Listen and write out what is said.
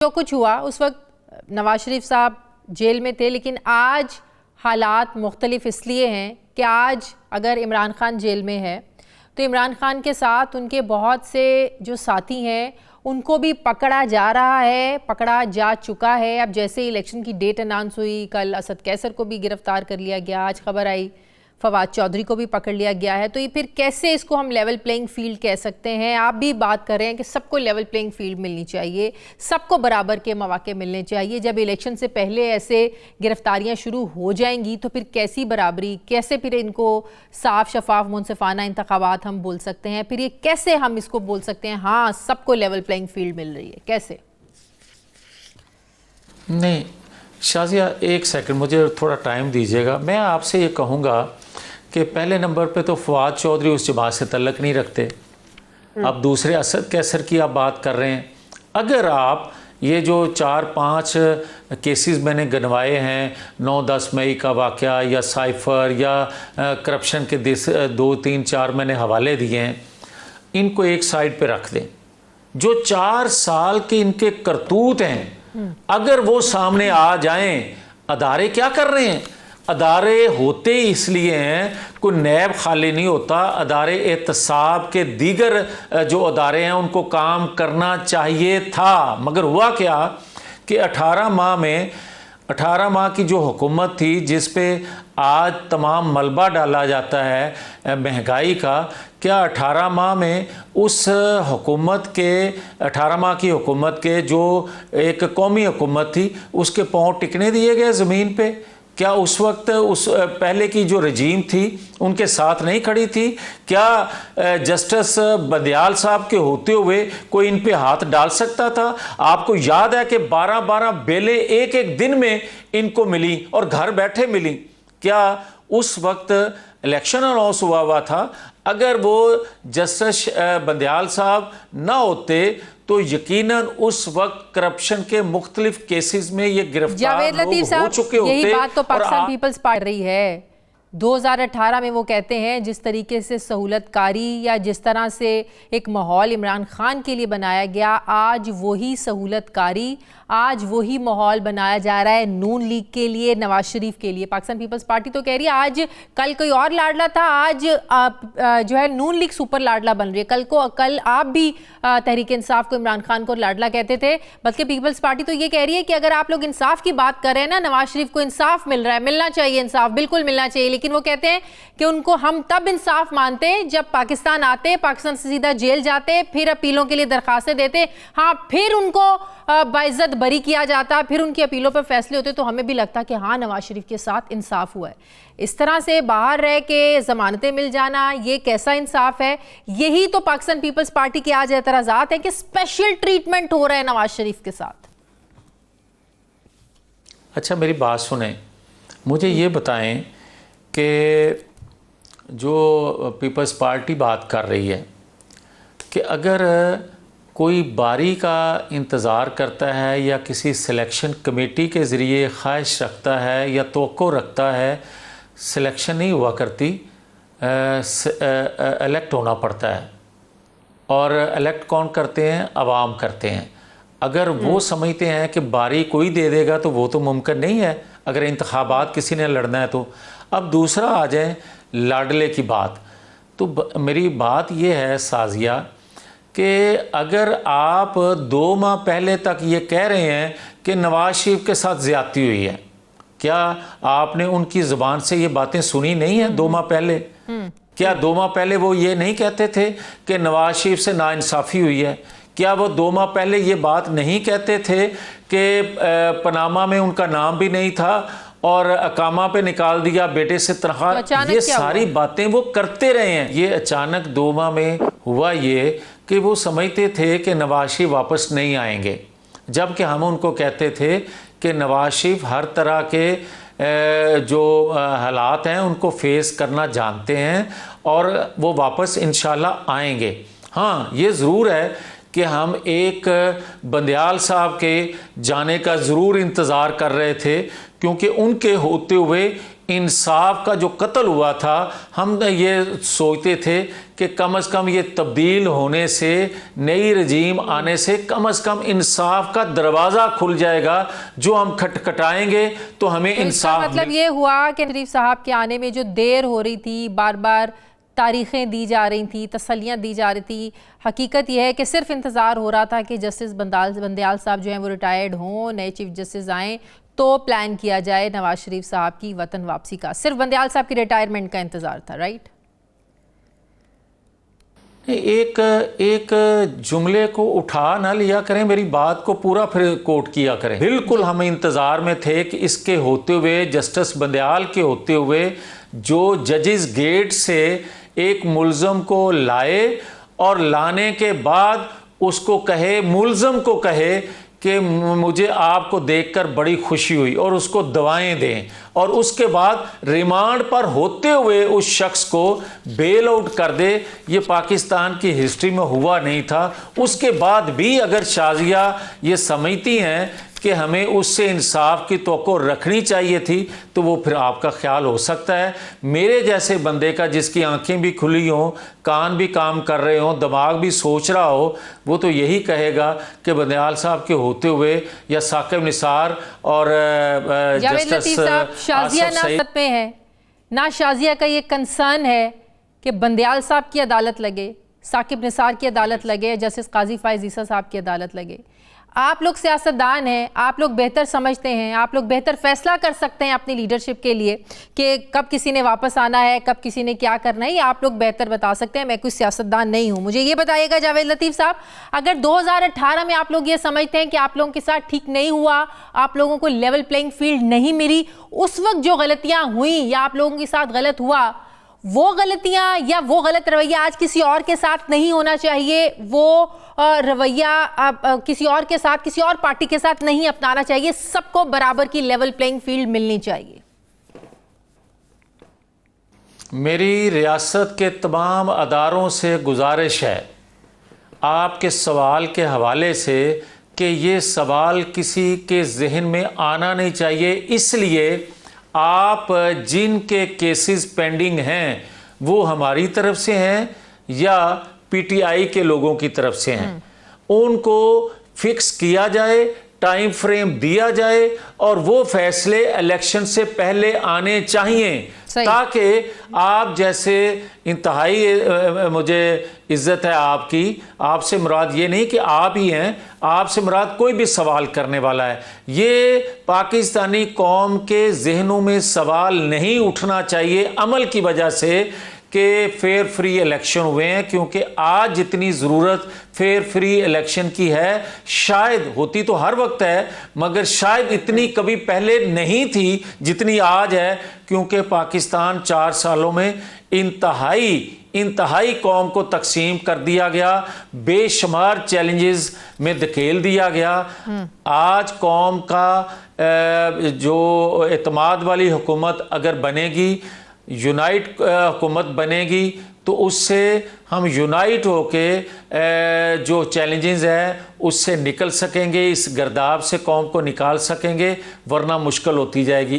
जो कुछ हुआ उस वक्त नवाज शरीफ साहब जेल में थे, लेकिन आज हालात मुख्तलिफ इसलिए हैं कि आज अगर इमरान खान जेल में है तो इमरान खान के साथ उनके बहुत से जो साथी हैं उनको भी पकड़ा जा रहा है, पकड़ा जा चुका है। अब जैसे इलेक्शन की डेट अनाउंस हुई, कल असद कैसर को भी गिरफ्तार कर लिया गया, आज खबर आई फवाद चौधरी को भी पकड़ लिया गया है। तो ये फिर कैसे इसको हम लेवल प्लेइंग फील्ड कह सकते हैं? आप भी बात कर रहे हैं कि सबको लेवल प्लेइंग फील्ड मिलनी चाहिए, सबको बराबर के मौके मिलने चाहिए। जब इलेक्शन से पहले ऐसे गिरफ्तारियां शुरू हो जाएंगी तो फिर कैसी बराबरी, कैसे फिर इनको साफ शफाफ मुनसिफाना इंतखाबात हम बोल सकते हैं? फिर ये कैसे हम इसको बोल सकते हैं हाँ सबको लेवल प्लेइंग फील्ड मिल रही है? कैसे? नहीं शाजिया, एक सेकंड मुझे थोड़ा टाइम दीजिएगा। मैं आपसे ये कहूँगा कि पहले नंबर पे तो फवाद चौधरी उस जमात से तल्लक नहीं रखते। अब दूसरे असद कैसर की आप बात कर रहे हैं। अगर आप ये जो 4-5 केसेस मैंने गिनवाए हैं, 9-10 मई का वाक़या या साइफ़र या करप्शन के 2-3-4 मैंने हवाले दिए हैं, इनको एक साइड पे रख दें। जो 4 साल के इनके करतूत हैं अगर वो सामने आ जाएं, अदारे क्या कर रहे हैं? अदारे होते इसलिए हैं, कोई नैब खाली नहीं होता। अदारे एहतसाब के दीगर जो अदारे हैं उनको काम करना चाहिए था, मगर हुआ क्या कि 18 माह की जो हुकूमत थी, जिस पे आज तमाम मलबा डाला जाता है महंगाई का, क्या 18 माह में उस हुकूमत के 18 माह की हुकूमत के जो एक कौमी हुकूमत थी उसके पाँव टिकने दिए गए ज़मीन पे? क्या उस वक्त उस पहले की जो रजीम थी उनके साथ नहीं खड़ी थी? क्या जस्टिस बंदियाल साहब के होते हुए कोई इन पे हाथ डाल सकता था? आपको याद है कि 12-12 बेलें एक दिन में इनको मिली और घर बैठे मिली। क्या उस वक्त इलेक्शन अनाउंस हुआ था? अगर वो जस्टिस बंदियाल साहब ना होते तो यकीनन उस वक्त करप्शन के मुख्तलिफ केसेस में ये गिरफ्तार हो चुके होते। यही बात तो पाकिस्तान पीपल्स पार्टी रही है। 2018 में वो कहते हैं जिस तरीके से सहूलतकारी या जिस तरह से एक माहौल इमरान खान के लिए बनाया गया, आज वही सहूलतकारी, आज वही माहौल बनाया जा रहा है नून लीग के लिए, नवाज शरीफ के लिए। पाकिस्तान पीपल्स पार्टी तो कह रही है आज कल कोई और लाडला था, आज जो है नून लीग सुपर लाडला बन रही है। कल आप भी तहरीक इंसाफ को, इमरान खान को लाडला कहते थे, बल्कि पीपल्स पार्टी तो ये कह रही है कि अगर आप लोग इंसाफ की बात कर रहे हैं ना, नवाज शरीफ को इंसाफ मिल रहा है, मिलना चाहिए इंसाफ, बिल्कुल मिलना चाहिए, लेकिन वो कहते हैं कि उनको हम तब इंसाफ मानते हैं जब पाकिस्तान आते, पाकिस्तान से सीधा जेल जाते, फिर अपीलों के लिए दरखास्तें देते, हाँ फिर उनको बाइज्जत बरी किया जाता, फिर उनकी अपीलों पर फैसले होते, तो हमें भी लगता कि हाँ नवाज शरीफ के साथ इंसाफ हुआ है। इस तरह से बाहर रह के जमानतें मिल जाना, ये कैसा इंसाफ है? यही तो पाकिस्तान पीपल्स पार्टी के आज एतराजात है कि स्पेशल ट्रीटमेंट हो रहा है नवाज शरीफ के साथ। अच्छा मेरी बात सुने, मुझे ये बताएं कि जो पीपल्स पार्टी बात कर रही है कि अगर कोई बारी का इंतज़ार करता है या किसी सिलेक्शन कमेटी के ज़रिए ख्वाहिश रखता है या तवक्को रखता है, सिलेक्शन नहीं हुआ करती, इलेक्ट होना पड़ता है। और इलेक्ट कौन करते हैं? अवाम करते हैं। अगर वो समझते हैं कि बारी कोई दे देगा तो वो तो मुमकिन नहीं है अगर इंतखाबात किसी ने लड़ना है तो। अब दूसरा आ जाए लाडले की बात, तो मेरी बात ये है साजिया कि अगर आप 2 माह पहले तक ये कह रहे हैं कि नवाज शरीफ के साथ ज़्यादती हुई है, क्या आपने उनकी ज़ुबान से ये बातें सुनी नहीं है 2 माह पहले? क्या 2 माह पहले वो ये नहीं कहते थे कि नवाज शरीफ से नाइंसाफ़ी हुई है? क्या वो 2 माह पहले ये बात नहीं कहते थे कि पनामा में उनका नाम भी नहीं था और अकामा पे निकाल दिया, बेटे से तनख्वाह? तो ये सारी बातें वो करते रहे हैं। ये अचानक 2 माह में हुआ ये कि वो समझते थे कि नवाज शरीफ वापस नहीं आएंगे, जबकि हम उनको कहते थे कि नवाज शरीफ हर तरह के जो हालात हैं उनको फेस करना जानते हैं और वो वापस इंशाल्लाह आएंगे। हाँ ये ज़रूर है कि हम एक बंदियाल साहब के जाने का ज़रूर इंतज़ार कर रहे थे, क्योंकि उनके होते हुए इंसाफ का जो कत्ल हुआ था, हम ये सोचते थे कि कम से कम ये तब्दील होने से, नई रजीम आने से कम इंसाफ का दरवाज़ा खुल जाएगा, जो हम खटखटाएंगे तो हमें तो इंसाफ मतलब ये हुआ कि शरीफ साहब के आने में जो देर हो रही थी, बार बार तारीखें दी जा रही थी, तसल्लियाँ दी जा रही थी, हकीकत यह है कि सिर्फ इंतज़ार हो रहा था कि जस्टिस बंदयाल साहब जो हैं वो रिटायर्ड हों, नए चीफ जस्टिस आएँ तो प्लान किया जाए नवाज शरीफ साहब की वतन वापसी का। सिर्फ बंदयाल साहब की रिटायरमेंट का इंतज़ार था, राइट? एक जुमले को उठा ना लिया करें, मेरी बात को पूरा फिर कोट किया करें। बिल्कुल हम इंतज़ार में थे कि इसके होते हुए, जस्टिस बंदयाल के होते हुए, जो जजेस गेट से एक मुल्ज़म को लाए और लाने के बाद उसको कहे, मुल्ज़म को कहे कि मुझे आपको देखकर बड़ी खुशी हुई, और उसको दवाएं दें, और उसके बाद रिमांड पर होते हुए उस शख्स को बेल आउट कर दे। ये पाकिस्तान की हिस्ट्री में हुआ नहीं था। उसके बाद भी अगर शाज़िया ये समझती हैं कि हमें उससे इंसाफ की तवक्को रखनी चाहिए थी, तो वो फिर आपका ख्याल हो सकता है मेरे जैसे बंदे का, जिसकी आंखें भी खुली हों, कान भी काम कर रहे हों, दिमाग भी सोच रहा हो, वो तो यही कहेगा कि बंदयाल साहब के होते हुए या साकिब निसार और जस्टिस शाज़िया नासत में है ना, शाज़िया का ये कंसर्न है कि बंदयाल साहब की अदालत लगे, साकिब निसार की अदालत लगे, जस्टिस काजी फायज़ ईसा साहब की अदालत लगे। आप लोग सियासतदान हैं, आप लोग बेहतर समझते हैं, आप लोग बेहतर फैसला कर सकते हैं अपनी लीडरशिप के लिए कि कब किसी ने वापस आना है, कब किसी ने क्या करना है, ये आप लोग बेहतर बता सकते हैं। मैं कोई सियासतदान नहीं हूं। मुझे ये बताइएगा जावेद लतीफ़ साहब, अगर 2018 में आप लोग ये समझते हैं कि आप लोगों के साथ ठीक नहीं हुआ, आप लोगों को लेवल प्लेइंग फील्ड नहीं मिली, उस वक्त जो गलतियां हुई या आप लोगों के साथ गलत हुआ, वो गलतियां या वो गलत रवैया आज किसी और के साथ नहीं होना चाहिए, वो रवैया किसी और के साथ, किसी और पार्टी के साथ नहीं अपनाना चाहिए, सबको बराबर की लेवल प्लेइंग फील्ड मिलनी चाहिए। मेरी रियासत के तमाम अदारों से गुजारिश है आपके सवाल के हवाले से कि ये सवाल किसी के जहन में आना नहीं चाहिए। इसलिए आप जिनके केसेस पेंडिंग हैं वो हमारी तरफ से हैं या पीटीआई के लोगों की तरफ से हैं, उनको फिक्स किया जाए, टाइम फ्रेम दिया जाए, और वो फैसले इलेक्शन से पहले आने चाहिए, ताकि आप जैसे इंतहाई मुझे इज्जत है आपकी, आपसे मुराद ये नहीं कि आप ही हैं, आपसे मुराद कोई भी सवाल करने वाला है। ये पाकिस्तानी कौम के जहनों में सवाल नहीं उठना चाहिए अमल की वजह से कि फेयर फ्री इलेक्शन हुए हैं, क्योंकि आज जितनी ज़रूरत फेयर फ्री इलेक्शन की है, शायद होती तो हर वक्त है, मगर शायद इतनी कभी पहले नहीं थी जितनी आज है, क्योंकि पाकिस्तान 4 सालों में इंतहाई कौम को तकसीम कर दिया गया, बेशुमार चैलेंजेस में धकेल दिया गया। आज कौम का जो एतमाद वाली हुकूमत अगर बनेगी, यूनाइट हुकूमत बनेगी, तो उससे हम यूनाइट होके जो चैलेंजेस हैं उससे निकल सकेंगे, इस गर्दाब से कौम को निकाल सकेंगे, वरना मुश्किल होती जाएगी।